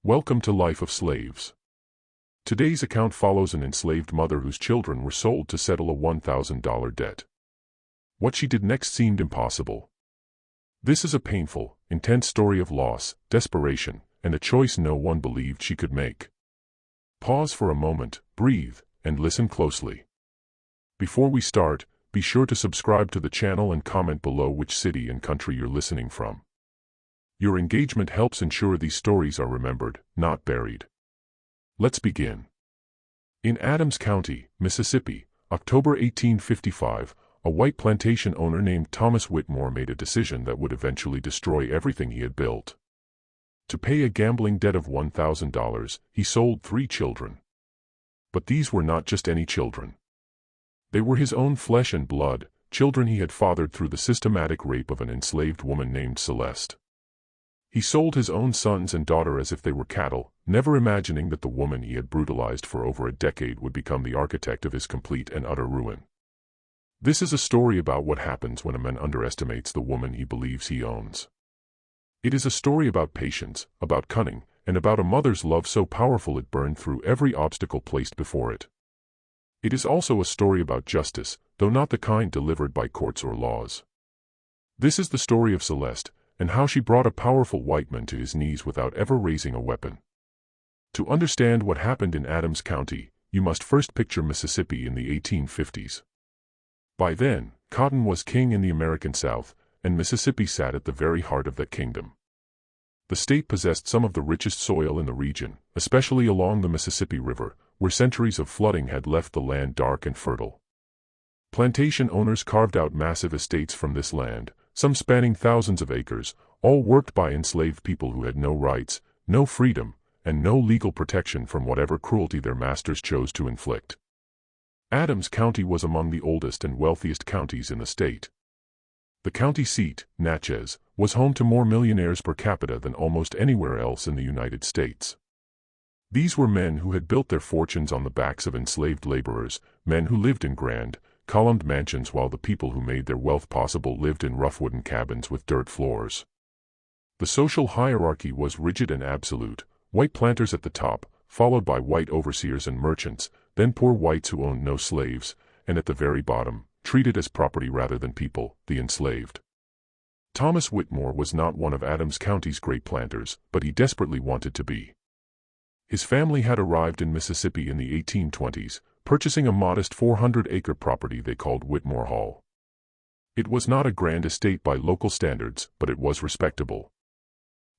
Welcome to Life of Slaves. Today's account follows an enslaved mother whose children were sold to settle a $1,000 debt. What she did next seemed impossible. This is a painful, intense story of loss, desperation, and a choice no one believed she could make. Pause for a moment, breathe, and listen closely. Before we start, be sure to subscribe to the channel and comment below which city and country you're listening from. Your engagement helps ensure these stories are remembered, not buried. Let's begin. In Adams County, Mississippi, October 1855, a white plantation owner named Thomas Whitmore made a decision that would eventually destroy everything he had built. To pay a gambling debt of $1,000, he sold 3 children. But these were not just any children. They were his own flesh and blood, children he had fathered through the systematic rape of an enslaved woman named Celeste. He sold his own sons and daughter as if they were cattle, never imagining that the woman he had brutalized for over a decade would become the architect of his complete and utter ruin. This is a story about what happens when a man underestimates the woman he believes he owns. It is a story about patience, about cunning, and about a mother's love so powerful it burned through every obstacle placed before it. It is also a story about justice, though not the kind delivered by courts or laws. This is the story of Celeste, and how she brought a powerful white man to his knees without ever raising a weapon. To understand what happened in Adams County, you must first picture Mississippi in the 1850s. By then, cotton was king in the American South, and Mississippi sat at the very heart of that kingdom. The state possessed some of the richest soil in the region, especially along the Mississippi River, where centuries of flooding had left the land dark and fertile. Plantation owners carved out massive estates from this land, some spanning thousands of acres, all worked by enslaved people who had no rights, no freedom, and no legal protection from whatever cruelty their masters chose to inflict. Adams County was among the oldest and wealthiest counties in the state. The county seat, Natchez, was home to more millionaires per capita than almost anywhere else in the United States. These were men who had built their fortunes on the backs of enslaved laborers, men who lived in grand, columned mansions while the people who made their wealth possible lived in rough wooden cabins with dirt floors. The social hierarchy was rigid and absolute, white planters at the top, followed by white overseers and merchants, then poor whites who owned no slaves, and at the very bottom, treated as property rather than people, the enslaved. Thomas Whitmore was not one of Adams County's great planters, but he desperately wanted to be. His family had arrived in Mississippi in the 1820s, purchasing a modest 400-acre property they called Whitmore Hall. It was not a grand estate by local standards, but it was respectable.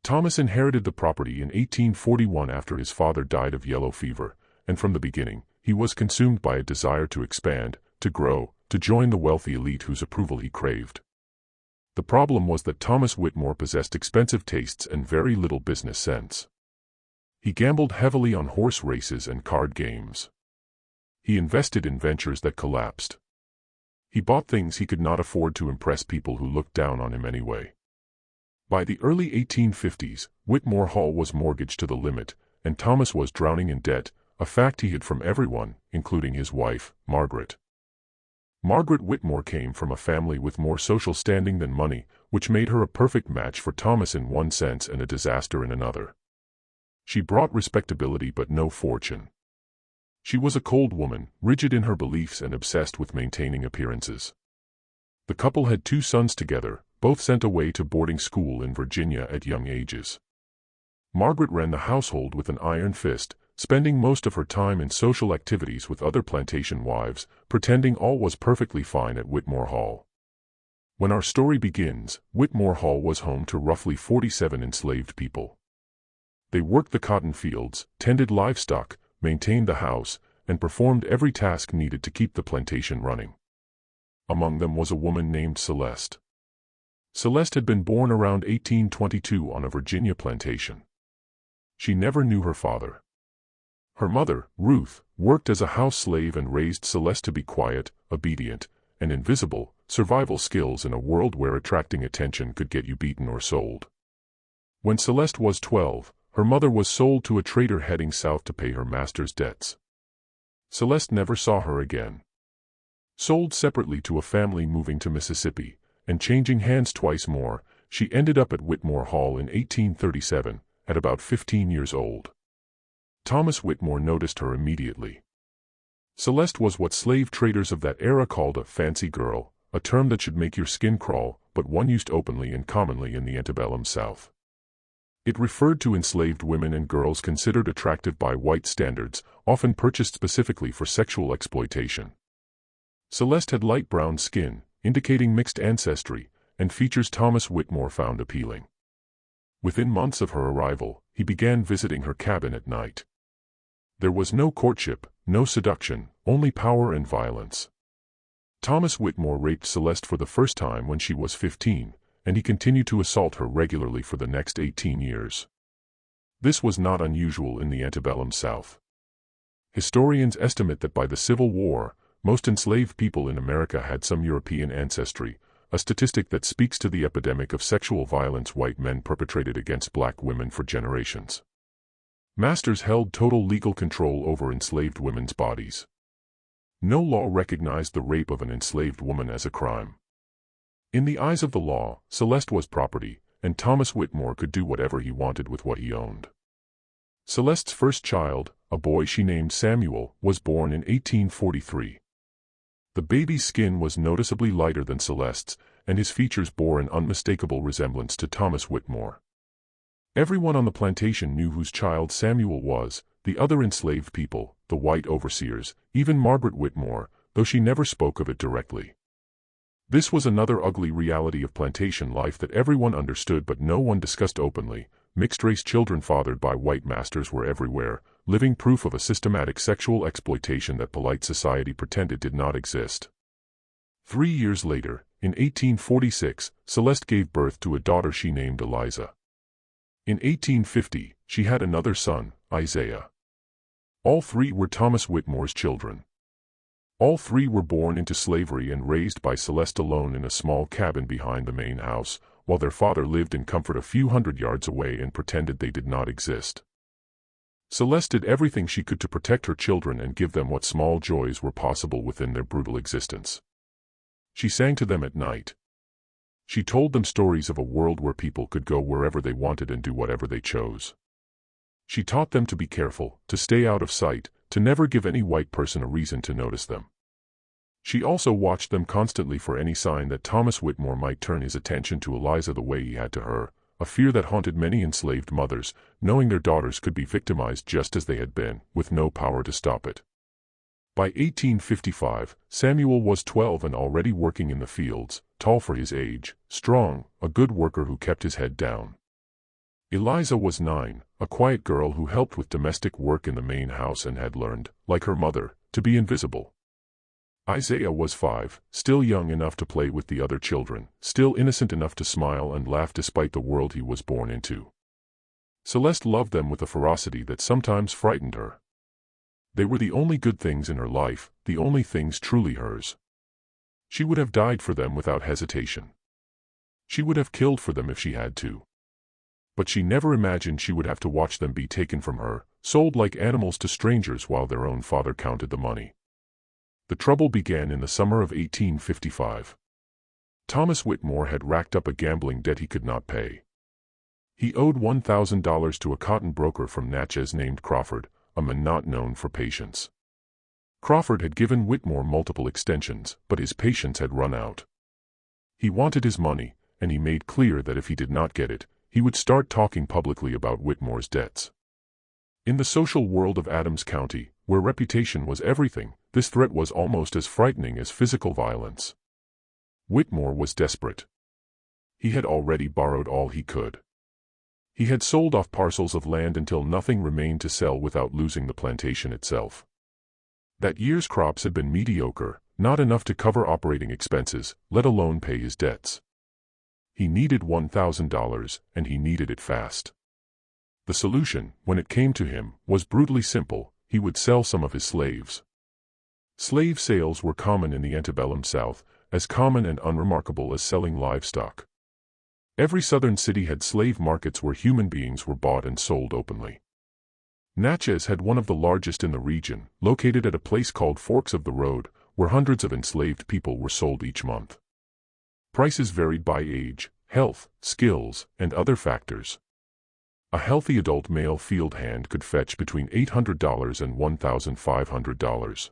Thomas inherited the property in 1841 after his father died of yellow fever, and from the beginning, he was consumed by a desire to expand, to grow, to join the wealthy elite whose approval he craved. The problem was that Thomas Whitmore possessed expensive tastes and very little business sense. He gambled heavily on horse races and card games. He invested in ventures that collapsed. He bought things he could not afford to impress people who looked down on him anyway. By the early 1850s, Whitmore Hall was mortgaged to the limit, and Thomas was drowning in debt, a fact he hid from everyone, including his wife, Margaret. Margaret Whitmore came from a family with more social standing than money, which made her a perfect match for Thomas in one sense and a disaster in another. She brought respectability but no fortune. She was a cold woman, rigid in her beliefs and obsessed with maintaining appearances. The couple had 2 sons together, both sent away to boarding school in Virginia at young ages. Margaret ran the household with an iron fist, spending most of her time in social activities with other plantation wives, pretending all was perfectly fine at Whitmore Hall. When our story begins, Whitmore Hall was home to roughly 47 enslaved people. They worked the cotton fields, tended livestock, maintained the house, and performed every task needed to keep the plantation running. Among them was a woman named Celeste. Celeste had been born around 1822 on a Virginia plantation. She never knew her father. Her mother, Ruth, worked as a house slave and raised Celeste to be quiet, obedient, and invisible, survival skills in a world where attracting attention could get you beaten or sold. When Celeste was 12, her mother was sold to a trader heading south to pay her master's debts. Celeste never saw her again. Sold separately to a family moving to Mississippi, and changing hands twice more, she ended up at Whitmore Hall in 1837, at about 15 years old. Thomas Whitmore noticed her immediately. Celeste was what slave traders of that era called a fancy girl, a term that should make your skin crawl, but one used openly and commonly in the antebellum South. It referred to enslaved women and girls considered attractive by white standards, often purchased specifically for sexual exploitation. Celeste had light brown skin, indicating mixed ancestry, and features Thomas Whitmore found appealing. Within months of her arrival, he began visiting her cabin at night. There was no courtship, no seduction, only power and violence. Thomas Whitmore raped Celeste for the first time when she was 15, and he continued to assault her regularly for the next 18 years. This was not unusual in the antebellum South. Historians estimate that by the Civil War, most enslaved people in America had some European ancestry, a statistic that speaks to the epidemic of sexual violence white men perpetrated against black women for generations. Masters held total legal control over enslaved women's bodies. No law recognized the rape of an enslaved woman as a crime. In the eyes of the law, Celeste was property, and Thomas Whitmore could do whatever he wanted with what he owned. Celeste's first child, a boy she named Samuel, was born in 1843. The baby's skin was noticeably lighter than Celeste's, and his features bore an unmistakable resemblance to Thomas Whitmore. Everyone on the plantation knew whose child Samuel was, the other enslaved people, the white overseers, even Margaret Whitmore, though she never spoke of it directly. This was another ugly reality of plantation life that everyone understood but no one discussed openly. Mixed-race children fathered by white masters were everywhere, living proof of a systematic sexual exploitation that polite society pretended did not exist. 3 years later, in 1846, Celeste gave birth to a daughter she named Eliza. In 1850, she had another son, Isaiah. All three were Thomas Whitmore's children. All three were born into slavery and raised by Celeste alone in a small cabin behind the main house, while their father lived in comfort a few hundred yards away and pretended they did not exist. Celeste did everything she could to protect her children and give them what small joys were possible within their brutal existence. She sang to them at night. She told them stories of a world where people could go wherever they wanted and do whatever they chose. She taught them to be careful, to stay out of sight, to never give any white person a reason to notice them. She also watched them constantly for any sign that Thomas Whitmore might turn his attention to Eliza the way he had to her, a fear that haunted many enslaved mothers, knowing their daughters could be victimized just as they had been, with no power to stop it. By 1855, Samuel was 12 and already working in the fields, tall for his age, strong, a good worker who kept his head down. Eliza was 9, a quiet girl who helped with domestic work in the main house and had learned, like her mother, to be invisible. Isaiah was 5, still young enough to play with the other children, still innocent enough to smile and laugh despite the world he was born into. Celeste loved them with a ferocity that sometimes frightened her. They were the only good things in her life, the only things truly hers. She would have died for them without hesitation. She would have killed for them if she had to. But she never imagined she would have to watch them be taken from her, sold like animals to strangers while their own father counted the money. The trouble began in the summer of 1855. Thomas Whitmore had racked up a gambling debt he could not pay. He owed $1,000 to a cotton broker from Natchez named Crawford, a man not known for patience. Crawford had given Whitmore multiple extensions, but his patience had run out. He wanted his money, and he made clear that if he did not get it, he would start talking publicly about Whitmore's debts. In the social world of Adams County, where reputation was everything, this threat was almost as frightening as physical violence. Whitmore was desperate. He had already borrowed all he could. He had sold off parcels of land until nothing remained to sell without losing the plantation itself. That year's crops had been mediocre, not enough to cover operating expenses, let alone pay his debts. He needed $1,000, and he needed it fast. The solution, when it came to him, was brutally simple: he would sell some of his slaves. Slave sales were common in the antebellum South, as common and unremarkable as selling livestock. Every southern city had slave markets where human beings were bought and sold openly. Natchez had one of the largest in the region, located at a place called Forks of the Road, where hundreds of enslaved people were sold each month. Prices varied by age, health, skills, and other factors. A healthy adult male field hand could fetch between $800 and $1,500.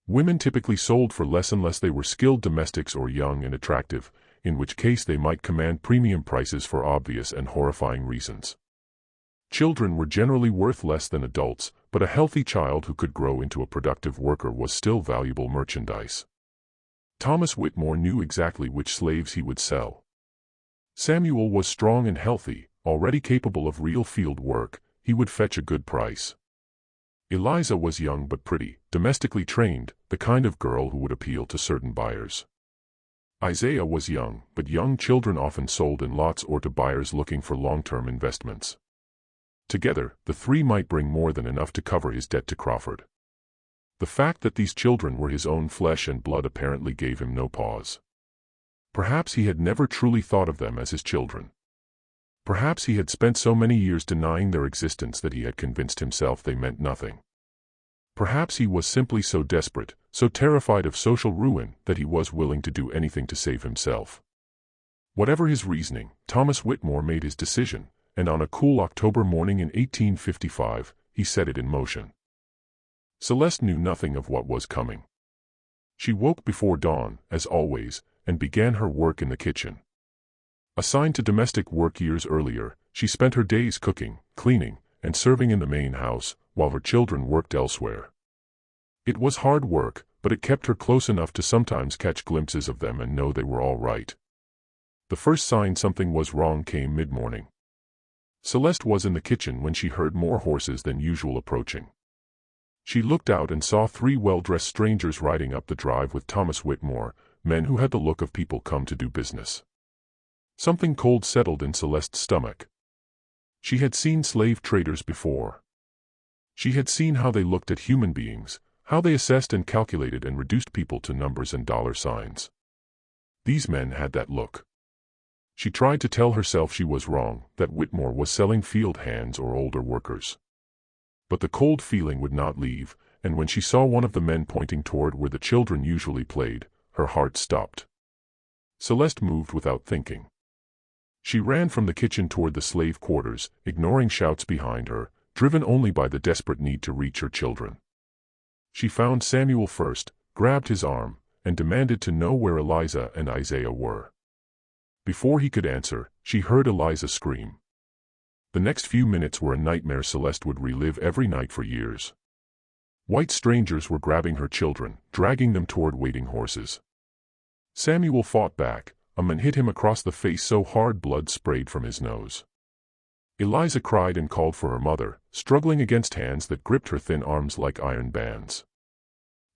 Women typically sold for less unless they were skilled domestics or young and attractive, in which case they might command premium prices for obvious and horrifying reasons. Children were generally worth less than adults, but a healthy child who could grow into a productive worker was still valuable merchandise. Thomas Whitmore knew exactly which slaves he would sell. Samuel was strong and healthy, already capable of real field work. He would fetch a good price. Eliza was young but pretty, domestically trained, the kind of girl who would appeal to certain buyers. Isaiah was young, but young children often sold in lots or to buyers looking for long-term investments. Together, the three might bring more than enough to cover his debt to Crawford. The fact that these children were his own flesh and blood apparently gave him no pause. Perhaps he had never truly thought of them as his children. Perhaps he had spent so many years denying their existence that he had convinced himself they meant nothing. Perhaps he was simply so desperate, so terrified of social ruin, that he was willing to do anything to save himself. Whatever his reasoning, Thomas Whitmore made his decision, and on a cool October morning in 1855, he set it in motion. Celeste knew nothing of what was coming. She woke before dawn, as always, and began her work in the kitchen. Assigned to domestic work years earlier, she spent her days cooking, cleaning, and serving in the main house, while her children worked elsewhere. It was hard work, but it kept her close enough to sometimes catch glimpses of them and know they were all right. The first sign something was wrong came mid-morning. Celeste was in the kitchen when she heard more horses than usual approaching. She looked out and saw three well-dressed strangers riding up the drive with Thomas Whitmore, men who had the look of people come to do business. Something cold settled in Celeste's stomach. She had seen slave traders before. She had seen how they looked at human beings, how they assessed and calculated and reduced people to numbers and dollar signs. These men had that look. She tried to tell herself she was wrong, that Whitmore was selling field hands or older workers. But the cold feeling would not leave, and when she saw one of the men pointing toward where the children usually played, her heart stopped. Celeste moved without thinking. She ran from the kitchen toward the slave quarters, ignoring shouts behind her, driven only by the desperate need to reach her children. She found Samuel first, grabbed his arm, and demanded to know where Eliza and Isaiah were. Before he could answer, she heard Eliza scream. The next few minutes were a nightmare Celeste would relive every night for years. White strangers were grabbing her children, dragging them toward waiting horses. Samuel fought back. A man hit him across the face so hard blood sprayed from his nose. Eliza cried and called for her mother, struggling against hands that gripped her thin arms like iron bands.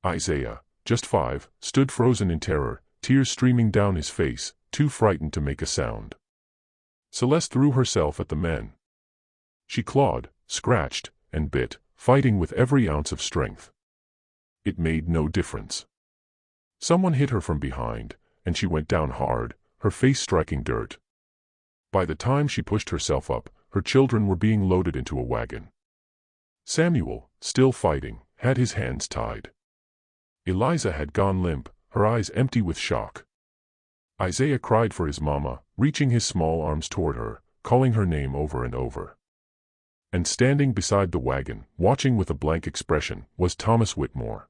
Isaiah, just 5, stood frozen in terror, tears streaming down his face, too frightened to make a sound. Celeste threw herself at the men. She clawed, scratched, and bit, fighting with every ounce of strength. It made no difference. Someone hit her from behind, and she went down hard, her face striking dirt. By the time she pushed herself up, her children were being loaded into a wagon. Samuel, still fighting, had his hands tied. Eliza had gone limp, her eyes empty with shock. Isaiah cried for his mama, reaching his small arms toward her, calling her name over and over. And standing beside the wagon, watching with a blank expression, was Thomas Whitmore.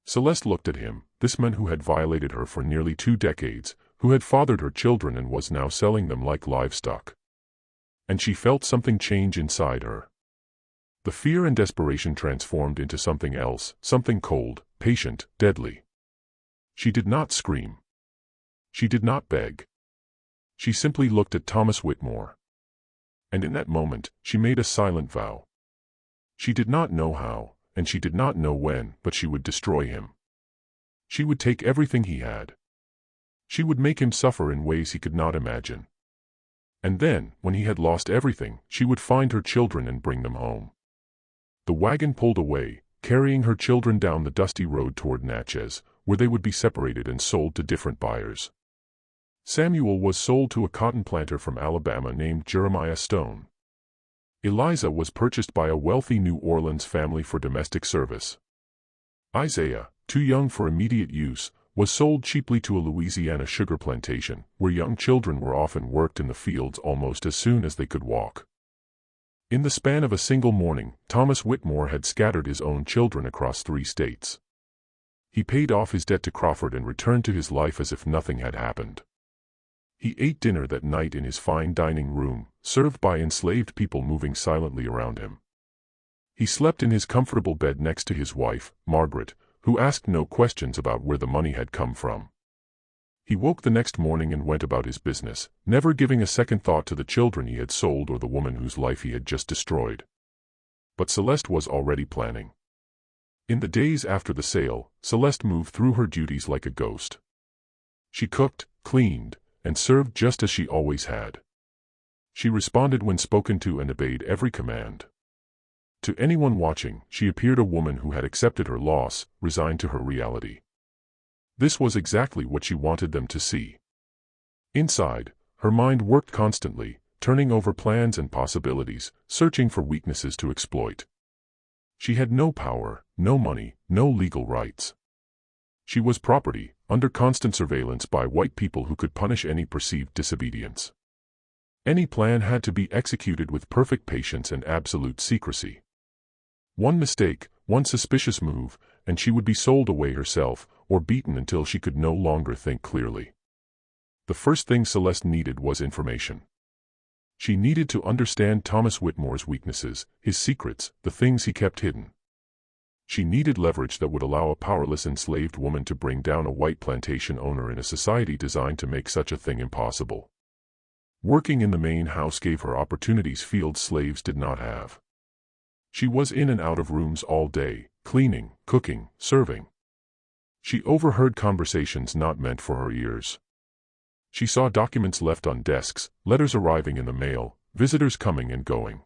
Celeste looked at him, this man who had violated her for nearly 2 decades, who had fathered her children and was now selling them like livestock. And she felt something change inside her. The fear and desperation transformed into something else, something cold, patient, deadly. She did not scream. She did not beg. She simply looked at Thomas Whitmore. And in that moment, she made a silent vow. She did not know how, and she did not know when, but she would destroy him. She would take everything he had. She would make him suffer in ways he could not imagine. And then, when he had lost everything, she would find her children and bring them home. The wagon pulled away, carrying her children down the dusty road toward Natchez, where they would be separated and sold to different buyers. Samuel was sold to a cotton planter from Alabama named Jeremiah Stone. Eliza was purchased by a wealthy New Orleans family for domestic service. Isaiah, too young for immediate use, was sold cheaply to a Louisiana sugar plantation, where young children were often worked in the fields almost as soon as they could walk. In the span of a single morning, Thomas Whitmore had scattered his own children across 3 states. He paid off his debt to Crawford and returned to his life as if nothing had happened. He ate dinner that night in his fine dining room, served by enslaved people moving silently around him. He slept in his comfortable bed next to his wife, Margaret, who asked no questions about where the money had come from. He woke the next morning and went about his business, never giving a second thought to the children he had sold or the woman whose life he had just destroyed. But Celeste was already planning. In the days after the sale, Celeste moved through her duties like a ghost. She cooked, cleaned, and served just as she always had. She responded when spoken to and obeyed every command. To anyone watching, she appeared a woman who had accepted her loss, resigned to her reality. This was exactly what she wanted them to see. Inside, her mind worked constantly, turning over plans and possibilities, searching for weaknesses to exploit. She had no power, no money, no legal rights. She was property, under constant surveillance by white people who could punish any perceived disobedience. Any plan had to be executed with perfect patience and absolute secrecy. One mistake, one suspicious move, and she would be sold away herself, or beaten until she could no longer think clearly. The first thing Celeste needed was information. She needed to understand Thomas Whitmore's weaknesses, his secrets, the things he kept hidden. She needed leverage that would allow a powerless enslaved woman to bring down a white plantation owner in a society designed to make such a thing impossible. Working in the main house gave her opportunities field slaves did not have. She was in and out of rooms all day, cleaning, cooking, serving. She overheard conversations not meant for her ears. She saw documents left on desks, letters arriving in the mail, visitors coming and going.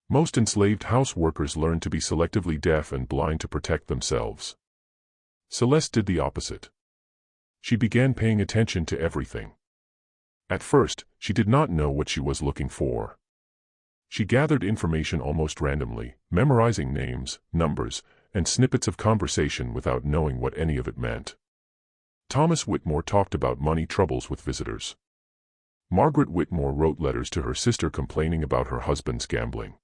Most enslaved house workers learned to be selectively deaf and blind to protect themselves. Celeste did the opposite. She began paying attention to everything. At first, she did not know what she was looking for. She gathered information almost randomly, memorizing names, numbers, and snippets of conversation without knowing what any of it meant. Thomas Whitmore talked about money troubles with visitors. Margaret Whitmore wrote letters to her sister complaining about her husband's gambling.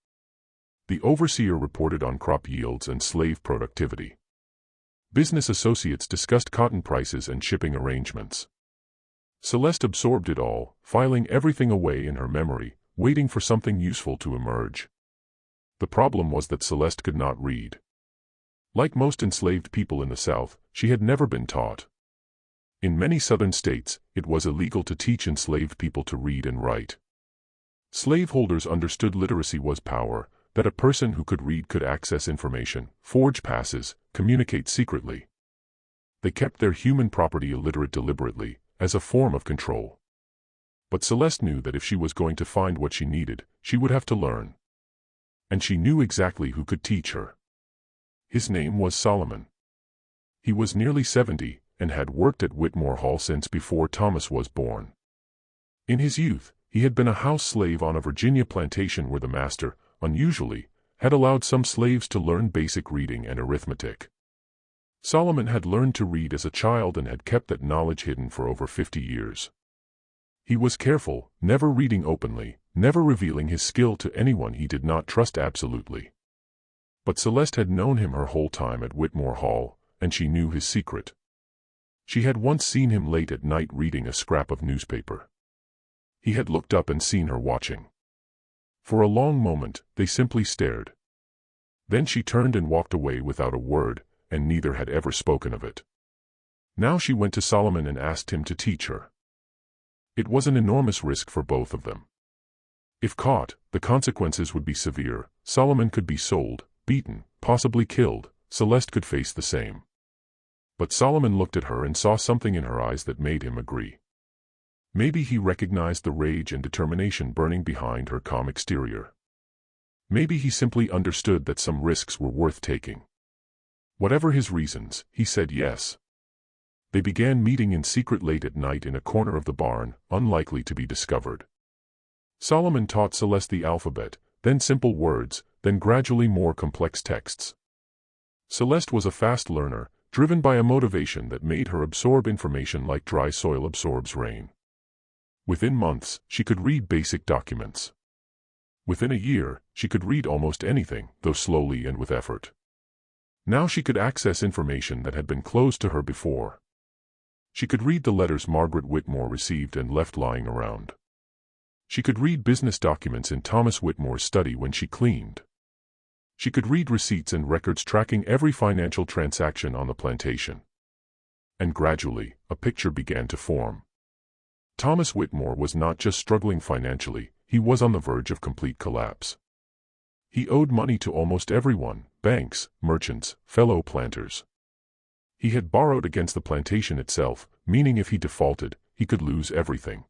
The overseer reported on crop yields and slave productivity. Business associates discussed cotton prices and shipping arrangements. Celeste absorbed it all, filing everything away in her memory, waiting for something useful to emerge. The problem was that Celeste could not read. Like most enslaved people in the South, she had never been taught. In many Southern states, it was illegal to teach enslaved people to read and write. Slaveholders understood literacy was power, that a person who could read could access information, forge passes, communicate secretly. They kept their human property illiterate deliberately, as a form of control. But Celeste knew that if she was going to find what she needed, she would have to learn. And she knew exactly who could teach her. His name was Solomon. He was nearly 70, and had worked at Whitmore Hall since before Thomas was born. In his youth, he had been a house slave on a Virginia plantation where the master, unusually, had allowed some slaves to learn basic reading and arithmetic. Solomon had learned to read as a child and had kept that knowledge hidden for over 50 years. He was careful, never reading openly, never revealing his skill to anyone he did not trust absolutely. But Celeste had known him her whole time at Whitmore Hall, and she knew his secret. She had once seen him late at night reading a scrap of newspaper. He had looked up and seen her watching. For a long moment, they simply stared. Then she turned and walked away without a word, and neither had ever spoken of it. Now she went to Solomon and asked him to teach her. It was an enormous risk for both of them. If caught, the consequences would be severe. Solomon could be sold, beaten, possibly killed. Celeste could face the same. But Solomon looked at her and saw something in her eyes that made him agree. Maybe he recognized the rage and determination burning behind her calm exterior. Maybe he simply understood that some risks were worth taking. Whatever his reasons, he said yes. They began meeting in secret late at night in a corner of the barn, unlikely to be discovered. Solomon taught Celeste the alphabet, then simple words, then gradually more complex texts. Celeste was a fast learner, driven by a motivation that made her absorb information like dry soil absorbs rain. Within months, she could read basic documents. Within a year, she could read almost anything, though slowly and with effort. Now she could access information that had been closed to her before. She could read the letters Margaret Whitmore received and left lying around. She could read business documents in Thomas Whitmore's study when she cleaned. She could read receipts and records tracking every financial transaction on the plantation. And gradually, a picture began to form. Thomas Whitmore was not just struggling financially, he was on the verge of complete collapse. He owed money to almost everyone: banks, merchants, fellow planters. He had borrowed against the plantation itself, meaning if he defaulted, he could lose everything.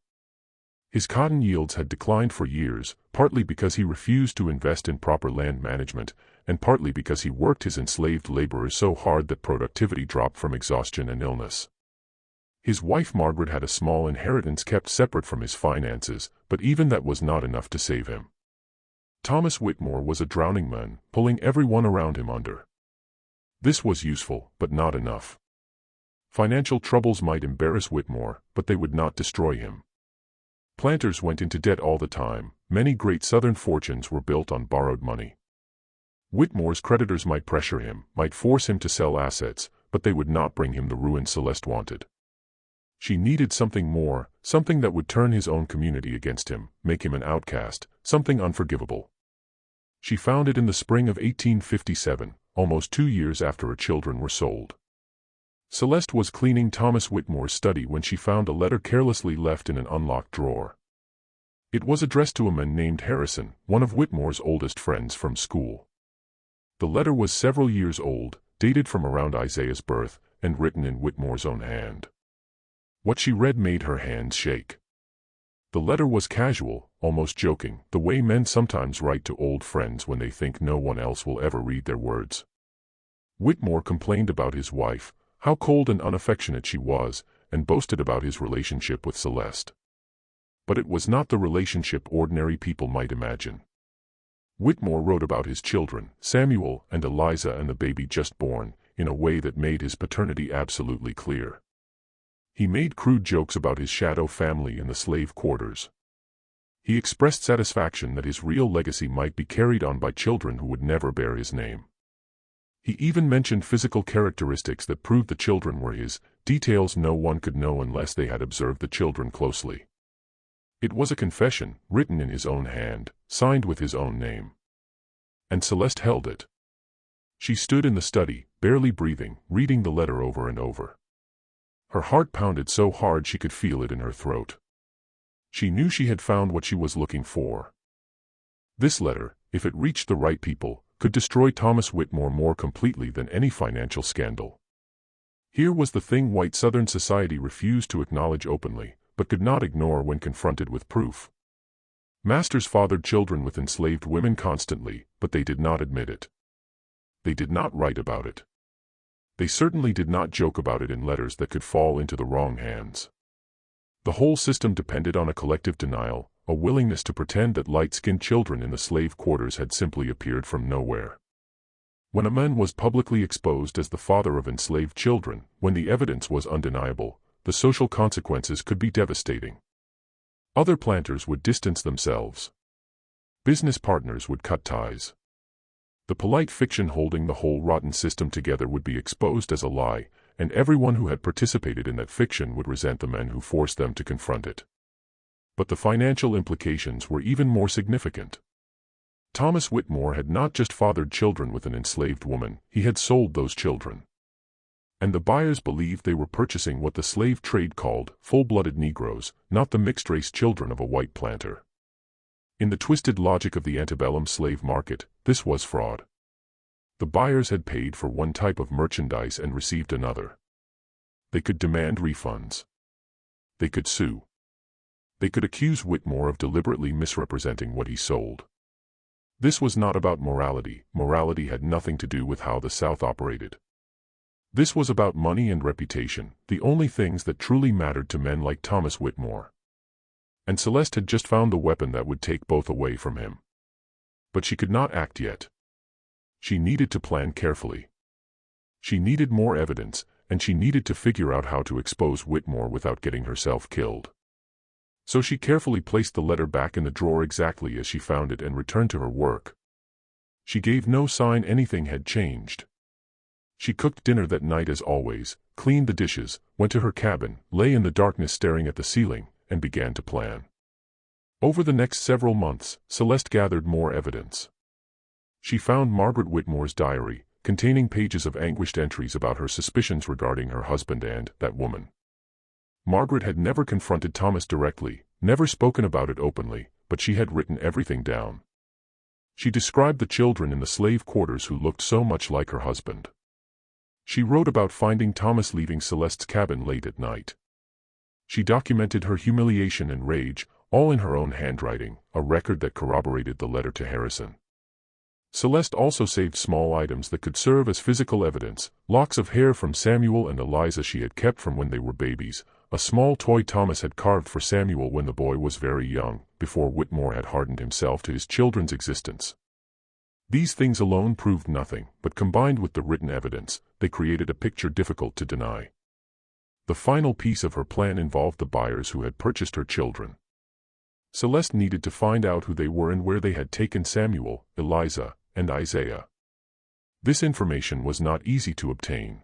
His cotton yields had declined for years, partly because he refused to invest in proper land management, and partly because he worked his enslaved laborers so hard that productivity dropped from exhaustion and illness. His wife Margaret had a small inheritance kept separate from his finances, but even that was not enough to save him. Thomas Whitmore was a drowning man, pulling everyone around him under. This was useful, but not enough. Financial troubles might embarrass Whitmore, but they would not destroy him. Planters went into debt all the time. Many great Southern fortunes were built on borrowed money. Whitmore's creditors might pressure him, might force him to sell assets, but they would not bring him the ruin Celeste wanted. She needed something more, something that would turn his own community against him, make him an outcast, something unforgivable. She found it in the spring of 1857, almost 2 years after her children were sold. Celeste was cleaning Thomas Whitmore's study when she found a letter carelessly left in an unlocked drawer. It was addressed to a man named Harrison, one of Whitmore's oldest friends from school. The letter was several years old, dated from around Isaiah's birth, and written in Whitmore's own hand. What she read made her hands shake. The letter was casual, almost joking, the way men sometimes write to old friends when they think no one else will ever read their words. Whitmore complained about his wife, how cold and unaffectionate she was, and boasted about his relationship with Celeste. But it was not the relationship ordinary people might imagine. Whitmore wrote about his children, Samuel and Eliza and the baby just born, in a way that made his paternity absolutely clear. He made crude jokes about his shadow family in the slave quarters. He expressed satisfaction that his real legacy might be carried on by children who would never bear his name. He even mentioned physical characteristics that proved the children were his, details no one could know unless they had observed the children closely. It was a confession, written in his own hand, signed with his own name. And Celeste held it. She stood in the study, barely breathing, reading the letter over and over. Her heart pounded so hard she could feel it in her throat. She knew she had found what she was looking for. This letter, if it reached the right people, could destroy Thomas Whitmore more completely than any financial scandal. Here was the thing white Southern society refused to acknowledge openly, but could not ignore when confronted with proof. Masters fathered children with enslaved women constantly, but they did not admit it. They did not write about it. They certainly did not joke about it in letters that could fall into the wrong hands. The whole system depended on a collective denial, a willingness to pretend that light-skinned children in the slave quarters had simply appeared from nowhere. When a man was publicly exposed as the father of enslaved children, when the evidence was undeniable, the social consequences could be devastating. Other planters would distance themselves. Business partners would cut ties. The polite fiction holding the whole rotten system together would be exposed as a lie, and everyone who had participated in that fiction would resent the men who forced them to confront it. But the financial implications were even more significant. Thomas Whitmore had not just fathered children with an enslaved woman, he had sold those children. And the buyers believed they were purchasing what the slave trade called full-blooded Negroes, not the mixed-race children of a white planter. In the twisted logic of the antebellum slave market, this was fraud. The buyers had paid for one type of merchandise and received another. They could demand refunds. They could sue. They could accuse Whitmore of deliberately misrepresenting what he sold. This was not about morality. Morality had nothing to do with how the South operated. This was about money and reputation, the only things that truly mattered to men like Thomas Whitmore. And Celeste had just found the weapon that would take both away from him. But she could not act yet. She needed to plan carefully. She needed more evidence, and she needed to figure out how to expose Whitmore without getting herself killed. So she carefully placed the letter back in the drawer exactly as she found it and returned to her work. She gave no sign anything had changed. She cooked dinner that night as always, cleaned the dishes, went to her cabin, lay in the darkness staring at the ceiling, and began to plan. Over the next several months, Celeste gathered more evidence. She found Margaret Whitmore's diary, containing pages of anguished entries about her suspicions regarding her husband and that woman. Margaret had never confronted Thomas directly, never spoken about it openly, but she had written everything down. She described the children in the slave quarters who looked so much like her husband. She wrote about finding Thomas leaving Celeste's cabin late at night. She documented her humiliation and rage, all in her own handwriting, a record that corroborated the letter to Harrison. Celeste also saved small items that could serve as physical evidence: locks of hair from Samuel and Eliza she had kept from when they were babies, a small toy Thomas had carved for Samuel when the boy was very young, before Whitmore had hardened himself to his children's existence. These things alone proved nothing, but combined with the written evidence, they created a picture difficult to deny. The final piece of her plan involved the buyers who had purchased her children. Celeste needed to find out who they were and where they had taken Samuel, Eliza, and Isaiah. This information was not easy to obtain.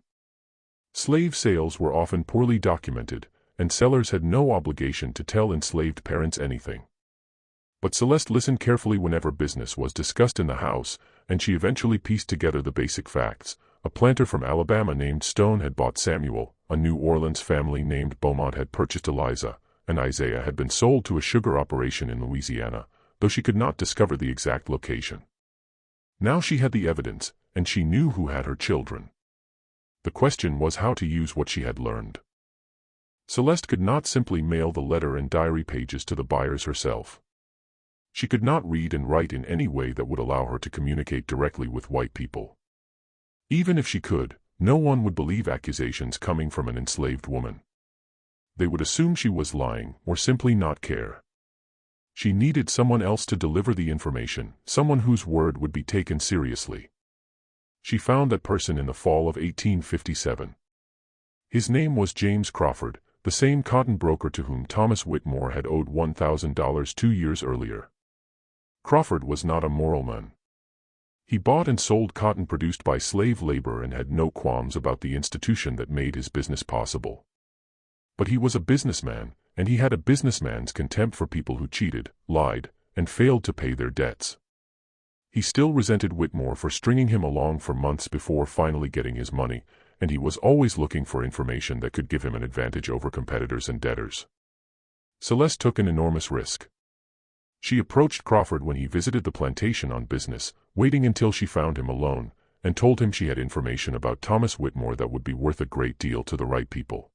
Slave sales were often poorly documented, and sellers had no obligation to tell enslaved parents anything. But Celeste listened carefully whenever business was discussed in the house, and she eventually pieced together the basic facts. A planter from Alabama named Stone had bought Samuel, a New Orleans family named Beaumont had purchased Eliza, and Isaiah had been sold to a sugar operation in Louisiana, though she could not discover the exact location. Now she had the evidence, and she knew who had her children. The question was how to use what she had learned. Celeste could not simply mail the letter and diary pages to the buyers herself. She could not read and write in any way that would allow her to communicate directly with white people. Even if she could, no one would believe accusations coming from an enslaved woman. They would assume she was lying, or simply not care. She needed someone else to deliver the information, someone whose word would be taken seriously. She found that person in the fall of 1857. His name was James Crawford, the same cotton broker to whom Thomas Whitmore had owed $1,000 2 years earlier. Crawford was not a moral man. He bought and sold cotton produced by slave labor and had no qualms about the institution that made his business possible. But he was a businessman, and he had a businessman's contempt for people who cheated, lied, and failed to pay their debts. He still resented Whitmore for stringing him along for months before finally getting his money, and he was always looking for information that could give him an advantage over competitors and debtors. Celeste took an enormous risk. She approached Crawford when he visited the plantation on business, waiting until she found him alone, and told him she had information about Thomas Whitmore that would be worth a great deal to the right people.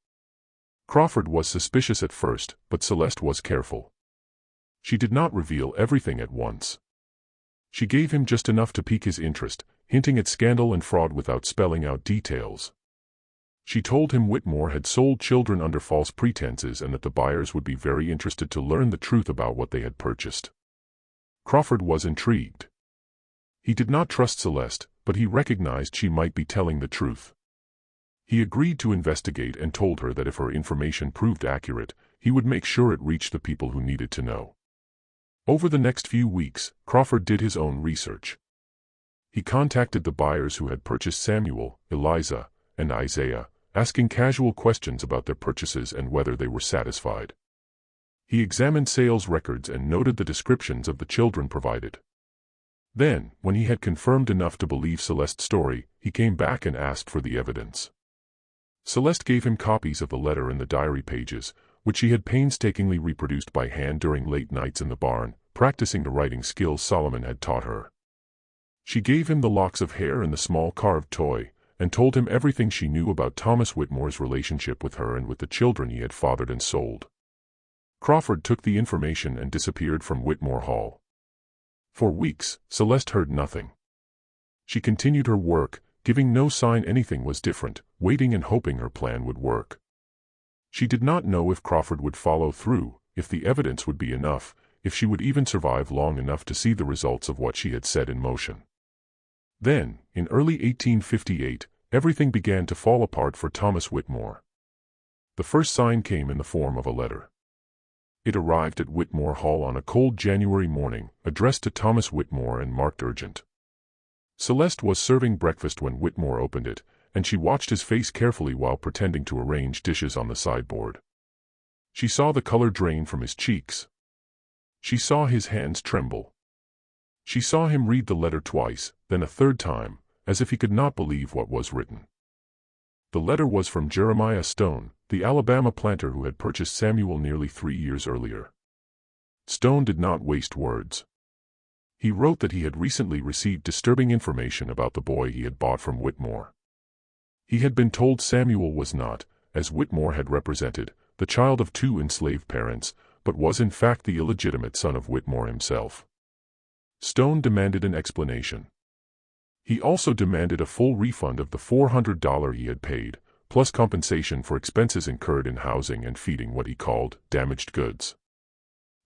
Crawford was suspicious at first, but Celeste was careful. She did not reveal everything at once. She gave him just enough to pique his interest, hinting at scandal and fraud without spelling out details. She told him Whitmore had sold children under false pretenses and that the buyers would be very interested to learn the truth about what they had purchased. Crawford was intrigued. He did not trust Celeste, but he recognized she might be telling the truth. He agreed to investigate and told her that if her information proved accurate, he would make sure it reached the people who needed to know. Over the next few weeks, Crawford did his own research. He contacted the buyers who had purchased Samuel, Eliza, and Isaiah, asking casual questions about their purchases and whether they were satisfied. He examined sales records and noted the descriptions of the children provided. Then, when he had confirmed enough to believe Celeste's story, he came back and asked for the evidence. Celeste gave him copies of the letter and the diary pages, which she had painstakingly reproduced by hand during late nights in the barn, practicing the writing skills Solomon had taught her. She gave him the locks of hair and the small carved toy, and told him everything she knew about Thomas Whitmore's relationship with her and with the children he had fathered and sold. Crawford took the information and disappeared from Whitmore Hall. For weeks, Celeste heard nothing. She continued her work, giving no sign anything was different, waiting and hoping her plan would work. She did not know if Crawford would follow through, if the evidence would be enough, if she would even survive long enough to see the results of what she had set in motion. Then, in early 1858, everything began to fall apart for Thomas Whitmore. The first sign came in the form of a letter. It arrived at Whitmore Hall on a cold January morning, addressed to Thomas Whitmore and marked urgent. Celeste was serving breakfast when Whitmore opened it, and she watched his face carefully while pretending to arrange dishes on the sideboard. She saw the color drain from his cheeks. She saw his hands tremble. She saw him read the letter twice, then a third time, as if he could not believe what was written. The letter was from Jeremiah Stone, the Alabama planter who had purchased Samuel nearly 3 years earlier. Stone did not waste words. He wrote that he had recently received disturbing information about the boy he had bought from Whitmore. He had been told Samuel was not, as Whitmore had represented, the child of 2 enslaved parents, but was in fact the illegitimate son of Whitmore himself. Stone demanded an explanation. He also demanded a full refund of the $400 he had paid, plus compensation for expenses incurred in housing and feeding what he called damaged goods.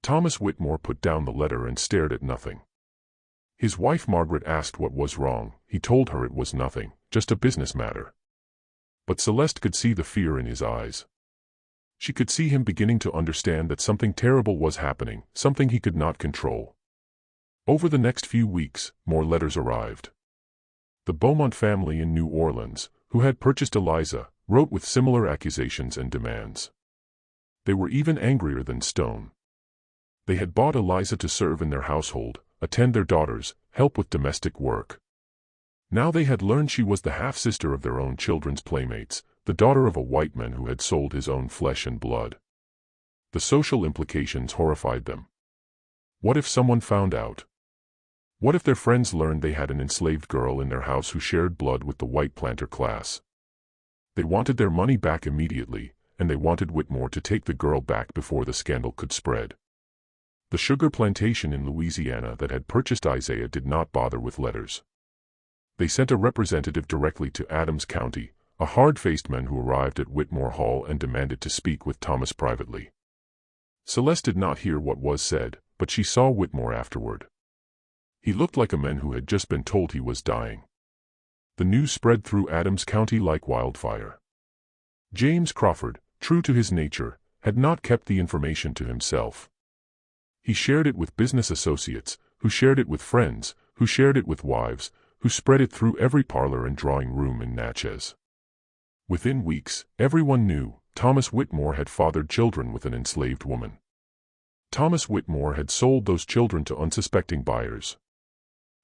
Thomas Whitmore put down the letter and stared at nothing. His wife Margaret asked what was wrong. He told her it was nothing, just a business matter. But Celeste could see the fear in his eyes. She could see him beginning to understand that something terrible was happening, something he could not control. Over the next few weeks, more letters arrived. The Beaumont family in New Orleans, who had purchased Eliza, wrote with similar accusations and demands. They were even angrier than Stone. They had bought Eliza to serve in their household, attend their daughters, help with domestic work. Now they had learned she was the half-sister of their own children's playmates, the daughter of a white man who had sold his own flesh and blood. The social implications horrified them. What if someone found out? What if their friends learned they had an enslaved girl in their house who shared blood with the white planter class? They wanted their money back immediately, and they wanted Whitmore to take the girl back before the scandal could spread. The sugar plantation in Louisiana that had purchased Isaiah did not bother with letters. They sent a representative directly to Adams County, a hard-faced man who arrived at Whitmore Hall and demanded to speak with Thomas privately. Celeste did not hear what was said, but she saw Whitmore afterward. He looked like a man who had just been told he was dying. The news spread through Adams County like wildfire. James Crawford, true to his nature, had not kept the information to himself. He shared it with business associates, who shared it with friends, who shared it with wives, who spread it through every parlor and drawing room in Natchez. Within weeks, everyone knew Thomas Whitmore had fathered children with an enslaved woman. Thomas Whitmore had sold those children to unsuspecting buyers.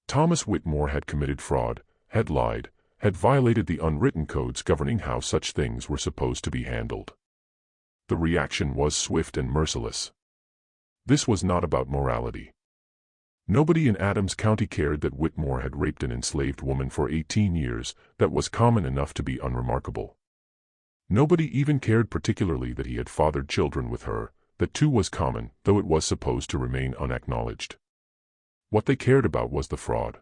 Thomas Whitmore had committed fraud, had lied, had violated the unwritten codes governing how such things were supposed to be handled. The reaction was swift and merciless. This was not about morality. Nobody in Adams County cared that Whitmore had raped an enslaved woman for 18 years, that was common enough to be unremarkable. Nobody even cared particularly that he had fathered children with her, that too was common, though it was supposed to remain unacknowledged. What they cared about was the fraud.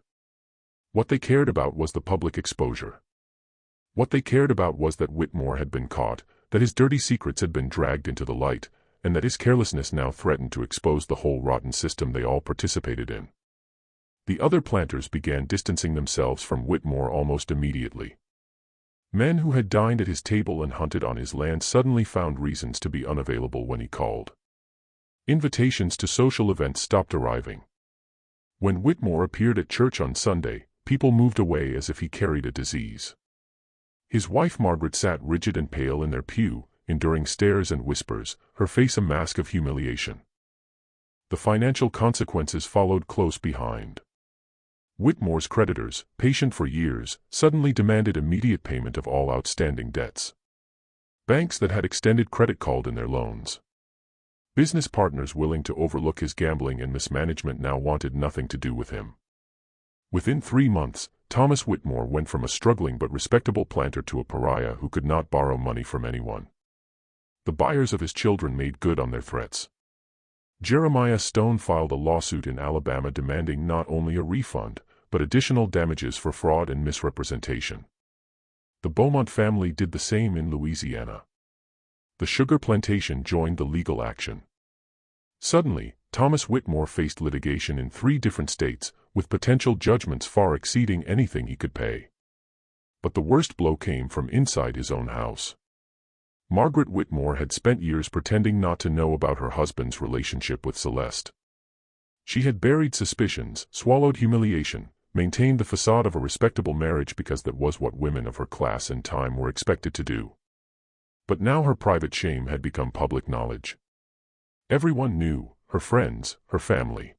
What they cared about was the public exposure. What they cared about was that Whitmore had been caught, that his dirty secrets had been dragged into the light, and that his carelessness now threatened to expose the whole rotten system they all participated in. The other planters began distancing themselves from Whitmore almost immediately. Men who had dined at his table and hunted on his land suddenly found reasons to be unavailable when he called. Invitations to social events stopped arriving. When Whitmore appeared at church on Sunday, people moved away as if he carried a disease. His wife Margaret sat rigid and pale in their pew, enduring stares and whispers, her face a mask of humiliation. The financial consequences followed close behind. Whitmore's creditors, patient for years, suddenly demanded immediate payment of all outstanding debts. Banks that had extended credit called in their loans. Business partners willing to overlook his gambling and mismanagement now wanted nothing to do with him. Within 3 months, Thomas Whitmore went from a struggling but respectable planter to a pariah who could not borrow money from anyone. The buyers of his children made good on their threats. Jeremiah Stone filed a lawsuit in Alabama demanding not only a refund, but additional damages for fraud and misrepresentation. The Beaumont family did the same in Louisiana. The sugar plantation joined the legal action. Suddenly, Thomas Whitmore faced litigation in 3 different states, with potential judgments far exceeding anything he could pay. But the worst blow came from inside his own house. Margaret Whitmore had spent years pretending not to know about her husband's relationship with Celeste. She had buried suspicions, swallowed humiliation, maintained the facade of a respectable marriage because that was what women of her class and time were expected to do. But now her private shame had become public knowledge. Everyone knew, her friends, her family.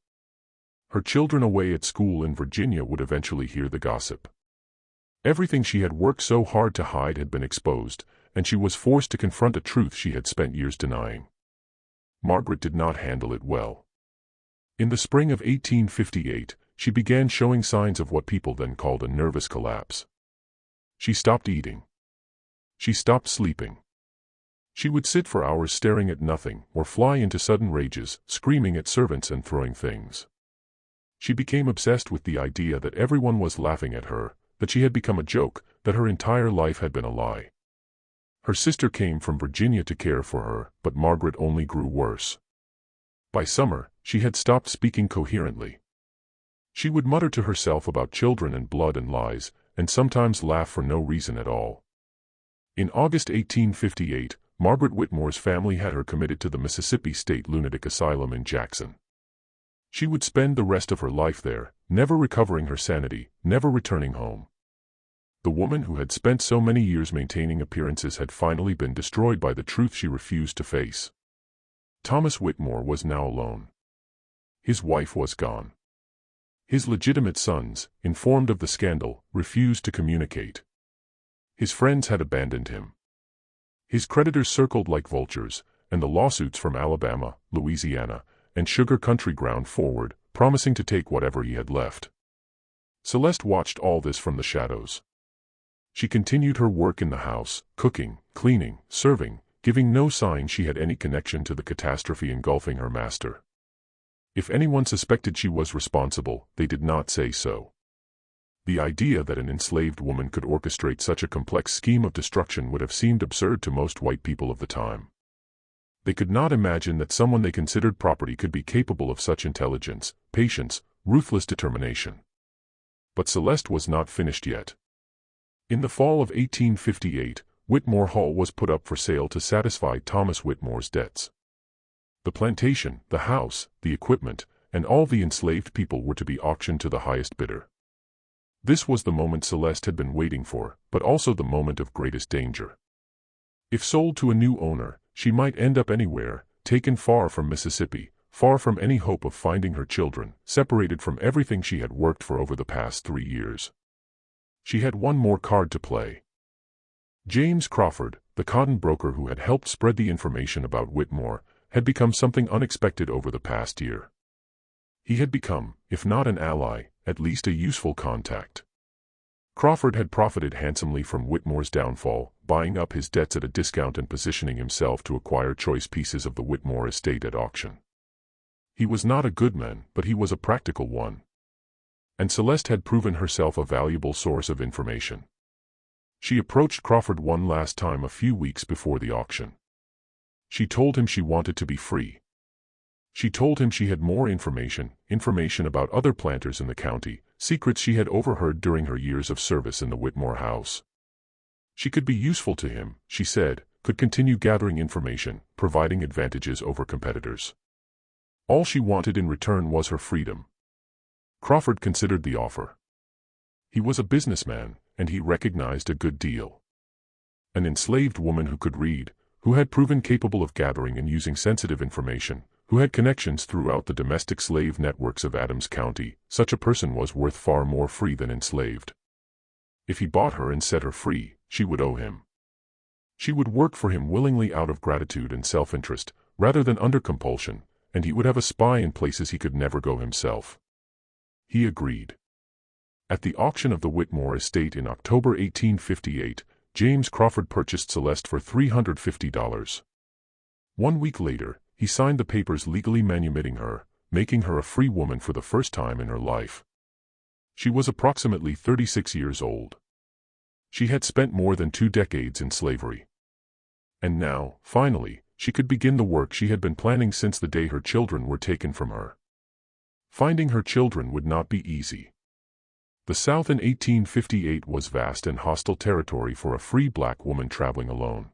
Her children away at school in Virginia would eventually hear the gossip. Everything she had worked so hard to hide had been exposed, and she was forced to confront a truth she had spent years denying. Margaret did not handle it well. In the spring of 1858, she began showing signs of what people then called a nervous collapse. She stopped eating. She stopped sleeping. She would sit for hours staring at nothing, or fly into sudden rages, screaming at servants and throwing things. She became obsessed with the idea that everyone was laughing at her, that she had become a joke, that her entire life had been a lie. Her sister came from Virginia to care for her, but Margaret only grew worse. By summer, she had stopped speaking coherently. She would mutter to herself about children and blood and lies, and sometimes laugh for no reason at all. In August 1858, Margaret Whitmore's family had her committed to the Mississippi State Lunatic Asylum in Jackson. She would spend the rest of her life there, never recovering her sanity, never returning home. The woman who had spent so many years maintaining appearances had finally been destroyed by the truth she refused to face. Thomas Whitmore was now alone. His wife was gone. His legitimate sons, informed of the scandal, refused to communicate. His friends had abandoned him. His creditors circled like vultures, and the lawsuits from Alabama, Louisiana, and Sugar Country ground forward, promising to take whatever he had left. Celeste watched all this from the shadows. She continued her work in the house, cooking, cleaning, serving, giving no sign she had any connection to the catastrophe engulfing her master. If anyone suspected she was responsible, they did not say so. The idea that an enslaved woman could orchestrate such a complex scheme of destruction would have seemed absurd to most white people of the time. They could not imagine that someone they considered property could be capable of such intelligence, patience, ruthless determination. But Celeste was not finished yet. In the fall of 1858, Whitmore Hall was put up for sale to satisfy Thomas Whitmore's debts. The plantation, the house, the equipment, and all the enslaved people were to be auctioned to the highest bidder. This was the moment Celeste had been waiting for, but also the moment of greatest danger. If sold to a new owner, she might end up anywhere, taken far from Mississippi, far from any hope of finding her children, separated from everything she had worked for over the past 3 years. She had one more card to play. James Crawford, the cotton broker who had helped spread the information about Whitmore, had become something unexpected over the past year. He had become, if not an ally, at least a useful contact. Crawford had profited handsomely from Whitmore's downfall, buying up his debts at a discount and positioning himself to acquire choice pieces of the Whitmore estate at auction. He was not a good man, but he was a practical one. And Celeste had proven herself a valuable source of information. She approached Crawford one last time a few weeks before the auction. She told him she wanted to be free. She told him she had more information about other planters in the county, secrets she had overheard during her years of service in the Whitmore house. She could be useful to him, she said, could continue gathering information, providing advantages over competitors. All she wanted in return was her freedom. Crawford considered the offer. He was a businessman, and he recognized a good deal. An enslaved woman who could read, who had proven capable of gathering and using sensitive information, who had connections throughout the domestic slave networks of Adams County, such a person was worth far more free than enslaved. If he bought her and set her free, she would owe him. She would work for him willingly out of gratitude and self-interest, rather than under compulsion, and he would have a spy in places he could never go himself. He agreed. At the auction of the Whitmore estate in October 1858, James Crawford purchased Celeste for $350. 1 week later, he signed the papers legally manumitting her, making her a free woman for the first time in her life. She was approximately 36 years old. She had spent more than 2 decades in slavery. And now, finally, she could begin the work she had been planning since the day her children were taken from her. Finding her children would not be easy. The South in 1858 was vast and hostile territory for a free black woman traveling alone.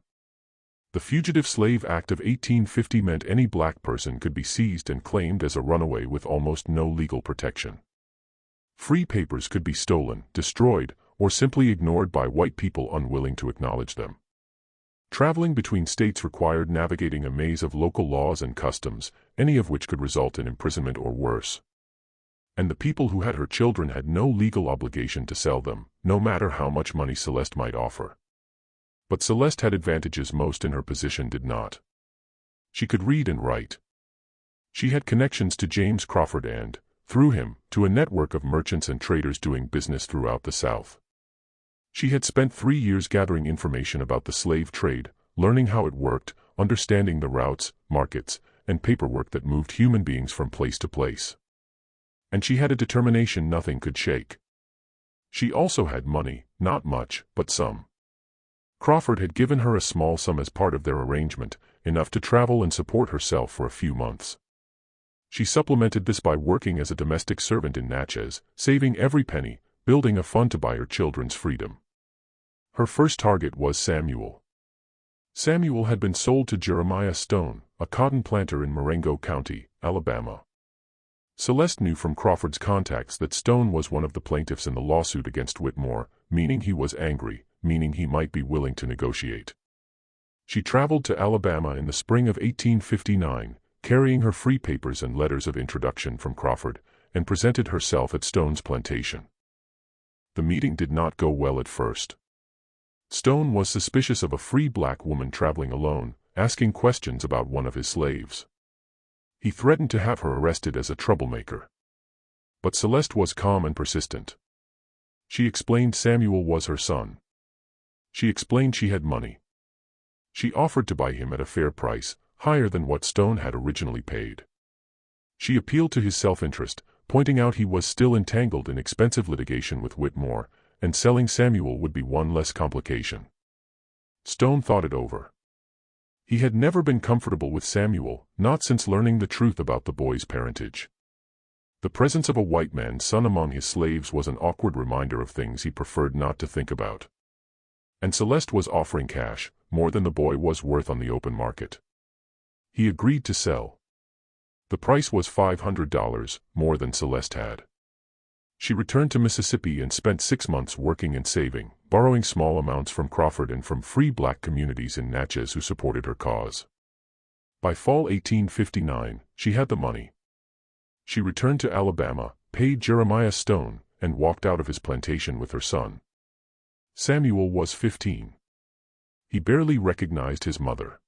The Fugitive Slave Act of 1850 meant any black person could be seized and claimed as a runaway with almost no legal protection. Free papers could be stolen, destroyed, or simply ignored by white people unwilling to acknowledge them. Traveling between states required navigating a maze of local laws and customs, any of which could result in imprisonment or worse. And the people who had her children had no legal obligation to sell them, no matter how much money Celeste might offer. But Celeste had advantages most in her position did not. She could read and write. She had connections to James Crawford and, through him, to a network of merchants and traders doing business throughout the South. She had spent 3 years gathering information about the slave trade, learning how it worked, understanding the routes, markets, and paperwork that moved human beings from place to place. And she had a determination nothing could shake. She also had money, not much, but some. Crawford had given her a small sum as part of their arrangement, enough to travel and support herself for a few months. She supplemented this by working as a domestic servant in Natchez, saving every penny, building a fund to buy her children's freedom. Her first target was Samuel. Samuel had been sold to Jeremiah Stone, a cotton planter in Marengo County, Alabama. Celeste knew from Crawford's contacts that Stone was one of the plaintiffs in the lawsuit against Whitmore, meaning he was angry, meaning he might be willing to negotiate. She traveled to Alabama in the spring of 1859, carrying her free papers and letters of introduction from Crawford, and presented herself at Stone's plantation. The meeting did not go well at first. Stone was suspicious of a free black woman traveling alone, asking questions about one of his slaves. He threatened to have her arrested as a troublemaker. But Celeste was calm and persistent. She explained Samuel was her son. She explained she had money. She offered to buy him at a fair price, higher than what Stone had originally paid. She appealed to his self-interest, pointing out he was still entangled in expensive litigation with Whitmore, and selling Samuel would be one less complication. Stone thought it over. He had never been comfortable with Samuel, not since learning the truth about the boy's parentage. The presence of a white man's son among his slaves was an awkward reminder of things he preferred not to think about. And Celeste was offering cash, more than the boy was worth on the open market. He agreed to sell. The price was $500, more than Celeste had. She returned to Mississippi and spent 6 months working and saving, borrowing small amounts from Crawford and from free black communities in Natchez who supported her cause. By fall 1859, she had the money. She returned to Alabama, paid Jeremiah Stone, and walked out of his plantation with her son. Samuel was 15. He barely recognized his mother.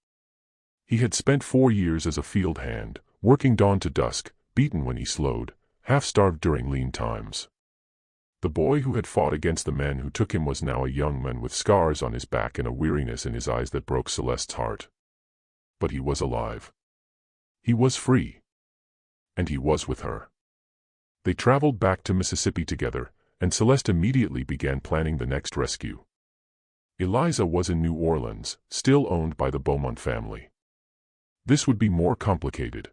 He had spent 4 years as a field hand, working dawn to dusk, beaten when he slowed, half-starved during lean times. The boy who had fought against the men who took him was now a young man with scars on his back and a weariness in his eyes that broke Celeste's heart. But he was alive. He was free. And he was with her. They traveled back to Mississippi together, and Celeste immediately began planning the next rescue. Eliza was in New Orleans, still owned by the Beaumont family. This would be more complicated.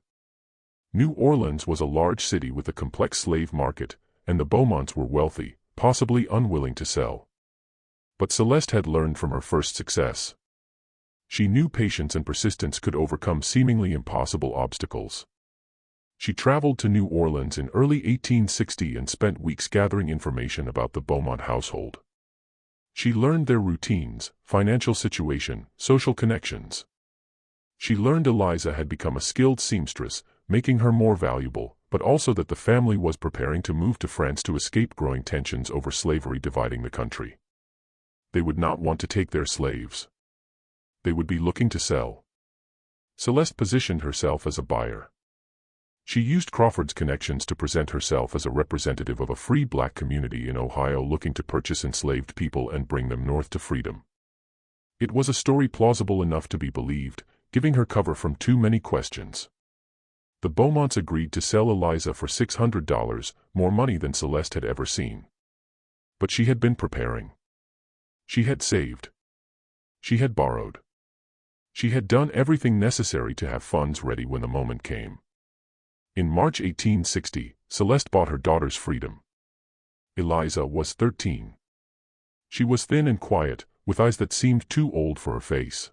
New Orleans was a large city with a complex slave market, and the Beaumonts were wealthy, possibly unwilling to sell. But Celeste had learned from her first success. She knew patience and persistence could overcome seemingly impossible obstacles. She traveled to New Orleans in early 1860 and spent weeks gathering information about the Beaumont household. She learned their routines, financial situation, social connections. She learned Eliza had become a skilled seamstress, making her more valuable, but also that the family was preparing to move to France to escape growing tensions over slavery dividing the country. They would not want to take their slaves. They would be looking to sell. Celeste positioned herself as a buyer. She used Crawford's connections to present herself as a representative of a free black community in Ohio looking to purchase enslaved people and bring them north to freedom. It was a story plausible enough to be believed, giving her cover from too many questions. The Beaumonts agreed to sell Eliza for $600, more money than Celeste had ever seen. But she had been preparing. She had saved. She had borrowed. She had done everything necessary to have funds ready when the moment came. In March 1860, Celeste bought her daughter's freedom. Eliza was 13. She was thin and quiet, with eyes that seemed too old for her face.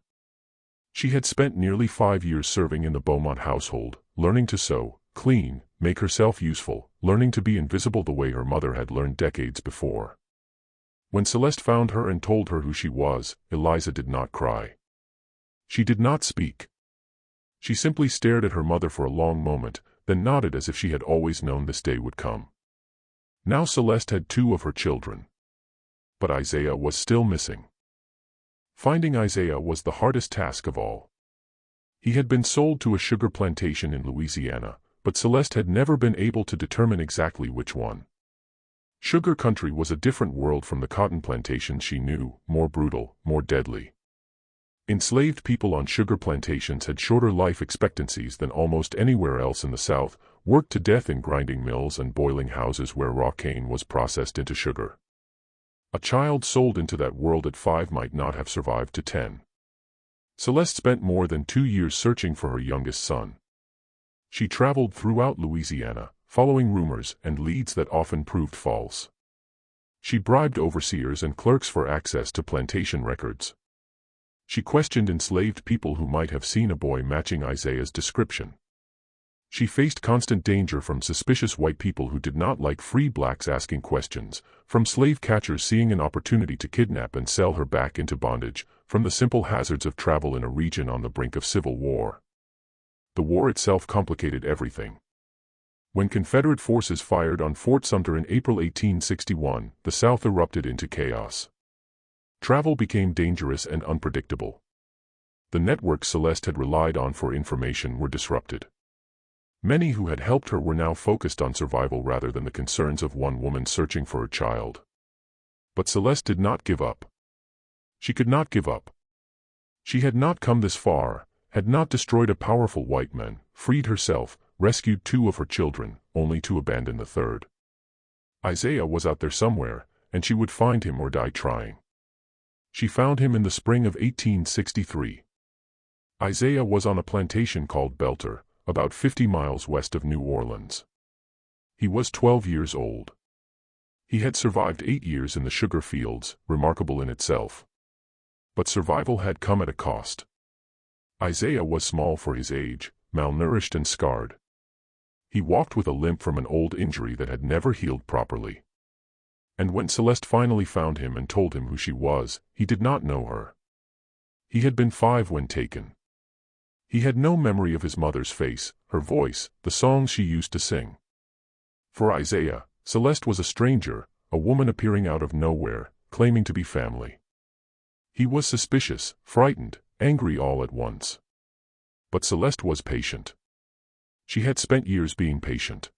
She had spent nearly 5 years serving in the Beaumont household, learning to sew, clean, make herself useful, learning to be invisible the way her mother had learned decades before. When Celeste found her and told her who she was, Eliza did not cry. She did not speak. She simply stared at her mother for a long moment, then nodded as if she had always known this day would come. Now Celeste had 2 of her children. But Isaiah was still missing. Finding Isaiah was the hardest task of all. He had been sold to a sugar plantation in Louisiana, but Celeste had never been able to determine exactly which one. Sugar country was a different world from the cotton plantations she knew, more brutal, more deadly. Enslaved people on sugar plantations had shorter life expectancies than almost anywhere else in the South, worked to death in grinding mills and boiling houses where raw cane was processed into sugar. A child sold into that world at 5 might not have survived to 10. Celeste spent more than 2 years searching for her youngest son. She traveled throughout Louisiana, following rumors and leads that often proved false. She bribed overseers and clerks for access to plantation records. She questioned enslaved people who might have seen a boy matching Isaiah's description. She faced constant danger from suspicious white people who did not like free blacks asking questions, from slave catchers seeing an opportunity to kidnap and sell her back into bondage, from the simple hazards of travel in a region on the brink of civil war. The war itself complicated everything. When Confederate forces fired on Fort Sumter in April 1861, the South erupted into chaos. Travel became dangerous and unpredictable. The networks Celeste had relied on for information were disrupted. Many who had helped her were now focused on survival rather than the concerns of one woman searching for her child. But Celeste did not give up. She could not give up. She had not come this far, had not destroyed a powerful white man, freed herself, rescued 2 of her children, only to abandon the third. Isaiah was out there somewhere, and she would find him or die trying. She found him in the spring of 1863. Isaiah was on a plantation called Belter, about 50 miles west of New Orleans. He was 12 years old. He had survived 8 years in the sugar fields, remarkable in itself. But survival had come at a cost. Isaiah was small for his age, malnourished and scarred. He walked with a limp from an old injury that had never healed properly. And when Celeste finally found him and told him who she was, he did not know her. He had been 5 when taken. He had no memory of his mother's face, her voice, the songs she used to sing. For Isaiah, Celeste was a stranger, a woman appearing out of nowhere, claiming to be family. He was suspicious, frightened, angry all at once. But Celeste was patient. She had spent years being patient.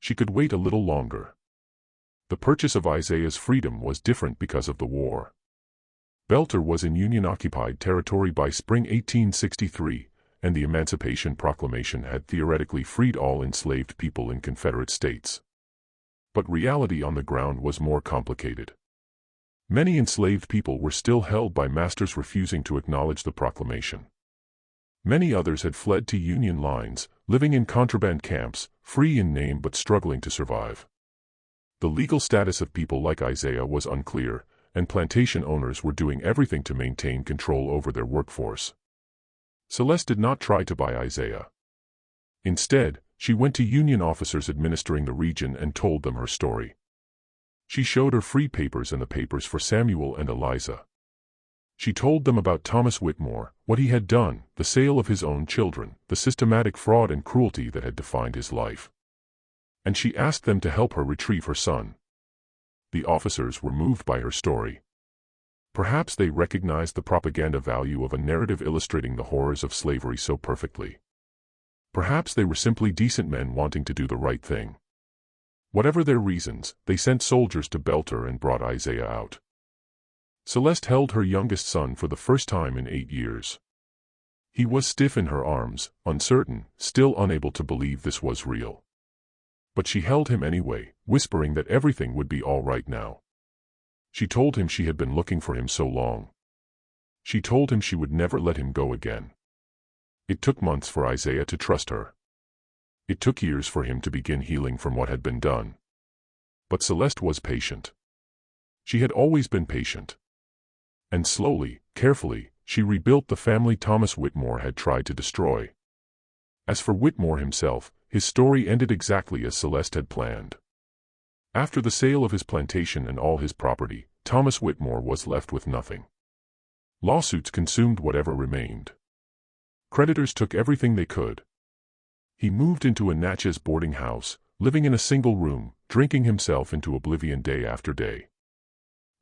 She could wait a little longer. The purchase of Isaiah's freedom was different because of the war. Belter was in Union-occupied territory by spring 1863, and the Emancipation Proclamation had theoretically freed all enslaved people in Confederate states. But reality on the ground was more complicated. Many enslaved people were still held by masters refusing to acknowledge the proclamation. Many others had fled to Union lines, living in contraband camps, free in name but struggling to survive. The legal status of people like Isaiah was unclear, and plantation owners were doing everything to maintain control over their workforce. Celeste did not try to buy Isaiah. Instead, she went to Union officers administering the region and told them her story. She showed her free papers and the papers for Samuel and Eliza. She told them about Thomas Whitmore, what he had done, the sale of his own children, the systematic fraud and cruelty that had defined his life. And she asked them to help her retrieve her son. The officers were moved by her story. Perhaps they recognized the propaganda value of a narrative illustrating the horrors of slavery so perfectly. Perhaps they were simply decent men wanting to do the right thing. Whatever their reasons, they sent soldiers to Belter and brought Isaiah out. Celeste held her youngest son for the first time in 8 years. He was stiff in her arms, uncertain, still unable to believe this was real. But she held him anyway, whispering that everything would be all right now. She told him she had been looking for him so long. She told him she would never let him go again. It took months for Isaiah to trust her. It took years for him to begin healing from what had been done. But Celeste was patient. She had always been patient. And slowly, carefully, she rebuilt the family Thomas Whitmore had tried to destroy. As for Whitmore himself, his story ended exactly as Celeste had planned. After the sale of his plantation and all his property, Thomas Whitmore was left with nothing. Lawsuits consumed whatever remained. Creditors took everything they could. He moved into a Natchez boarding house, living in a single room, drinking himself into oblivion day after day.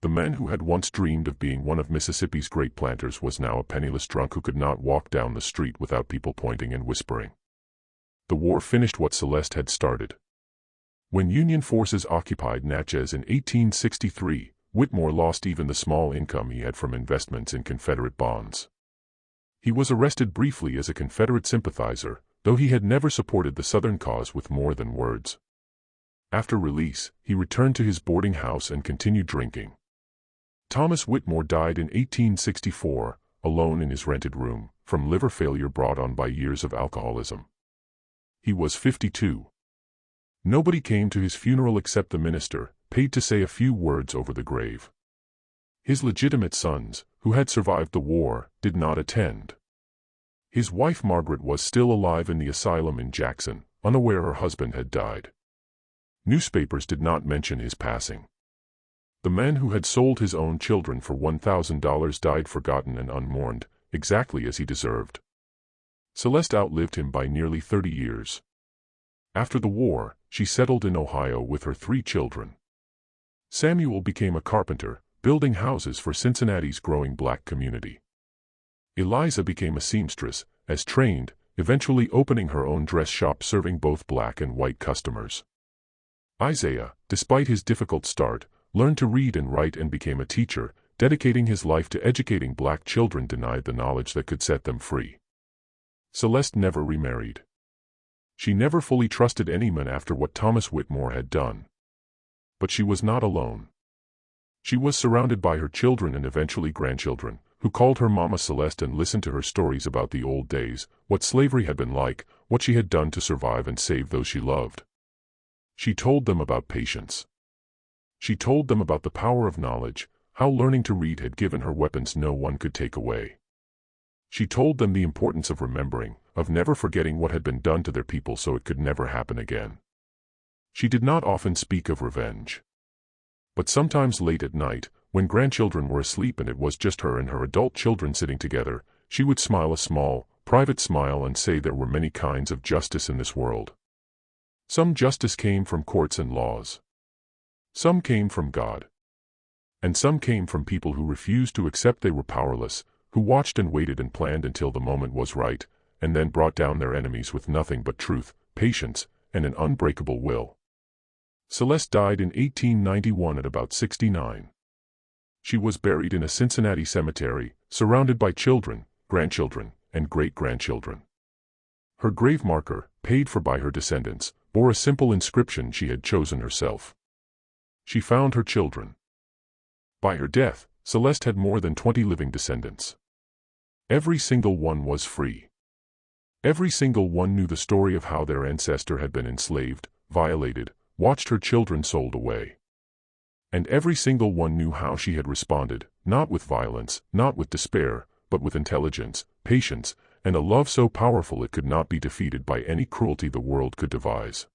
The man who had once dreamed of being one of Mississippi's great planters was now a penniless drunk who could not walk down the street without people pointing and whispering. The war finished what Celeste had started. When Union forces occupied Natchez in 1863, Whitmore lost even the small income he had from investments in Confederate bonds. He was arrested briefly as a Confederate sympathizer, though he had never supported the Southern cause with more than words. After release, he returned to his boarding house and continued drinking. Thomas Whitmore died in 1864, alone in his rented room, from liver failure brought on by years of alcoholism. He was 52. Nobody came to his funeral except the minister, paid to say a few words over the grave. His legitimate sons, who had survived the war, did not attend. His wife Margaret was still alive in the asylum in Jackson, unaware her husband had died. Newspapers did not mention his passing. The man who had sold his own children for $1,000 died forgotten and unmourned, exactly as he deserved. Celeste outlived him by nearly 30 years. After the war, she settled in Ohio with her 3 children. Samuel became a carpenter, building houses for Cincinnati's growing black community. Eliza became a seamstress, as trained, eventually opening her own dress shop serving both black and white customers. Isaiah, despite his difficult start, learned to read and write and became a teacher, dedicating his life to educating black children denied the knowledge that could set them free. Celeste never remarried. She never fully trusted any man after what Thomas Whitmore had done. But she was not alone. She was surrounded by her children and eventually grandchildren, who called her Mama Celeste and listened to her stories about the old days, what slavery had been like, what she had done to survive and save those she loved. She told them about patience. She told them about the power of knowledge, how learning to read had given her weapons no one could take away. She told them the importance of remembering, of never forgetting what had been done to their people so it could never happen again. She did not often speak of revenge. But sometimes late at night, when grandchildren were asleep and it was just her and her adult children sitting together, she would smile a small, private smile and say there were many kinds of justice in this world. Some justice came from courts and laws. Some came from God. And some came from people who refused to accept they were powerless, who watched and waited and planned until the moment was right, and then brought down their enemies with nothing but truth, patience, and an unbreakable will. Celeste died in 1891 at about 69. She was buried in a Cincinnati cemetery, surrounded by children, grandchildren, and great-grandchildren. Her grave marker, paid for by her descendants, bore a simple inscription she had chosen herself. She found her children. By her death, Celeste had more than 20 living descendants. Every single one was free. Every single one knew the story of how their ancestor had been enslaved, violated, watched her children sold away. And every single one knew how she had responded, not with violence, not with despair, but with intelligence, patience, and a love so powerful it could not be defeated by any cruelty the world could devise.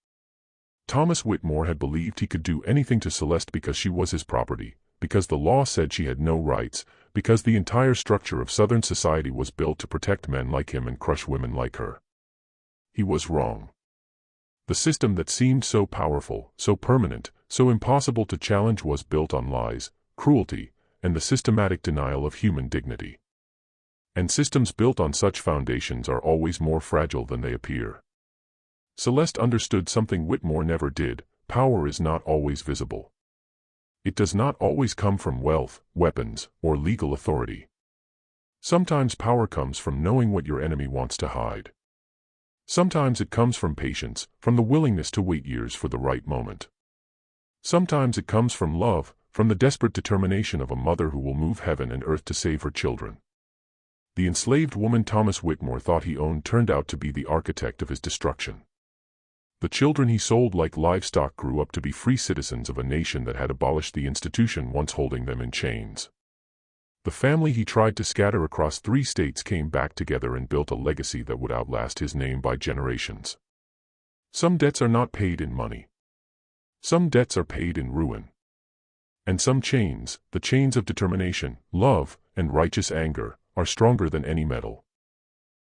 Thomas Whitmore had believed he could do anything to Celeste because she was his property, because the law said she had no rights, because the entire structure of Southern society was built to protect men like him and crush women like her. He was wrong. The system that seemed so powerful, so permanent, so impossible to challenge was built on lies, cruelty, and the systematic denial of human dignity. And systems built on such foundations are always more fragile than they appear. Celeste understood something Whitmore never did: power is not always visible. It does not always come from wealth, weapons, or legal authority. Sometimes power comes from knowing what your enemy wants to hide. Sometimes it comes from patience, from the willingness to wait years for the right moment. Sometimes it comes from love, from the desperate determination of a mother who will move heaven and earth to save her children. The enslaved woman Thomas Whitmore thought he owned turned out to be the architect of his destruction. The children he sold like livestock grew up to be free citizens of a nation that had abolished the institution once holding them in chains. The family he tried to scatter across 3 states came back together and built a legacy that would outlast his name by generations. Some debts are not paid in money. Some debts are paid in ruin. And some chains, the chains of determination, love, and righteous anger, are stronger than any metal.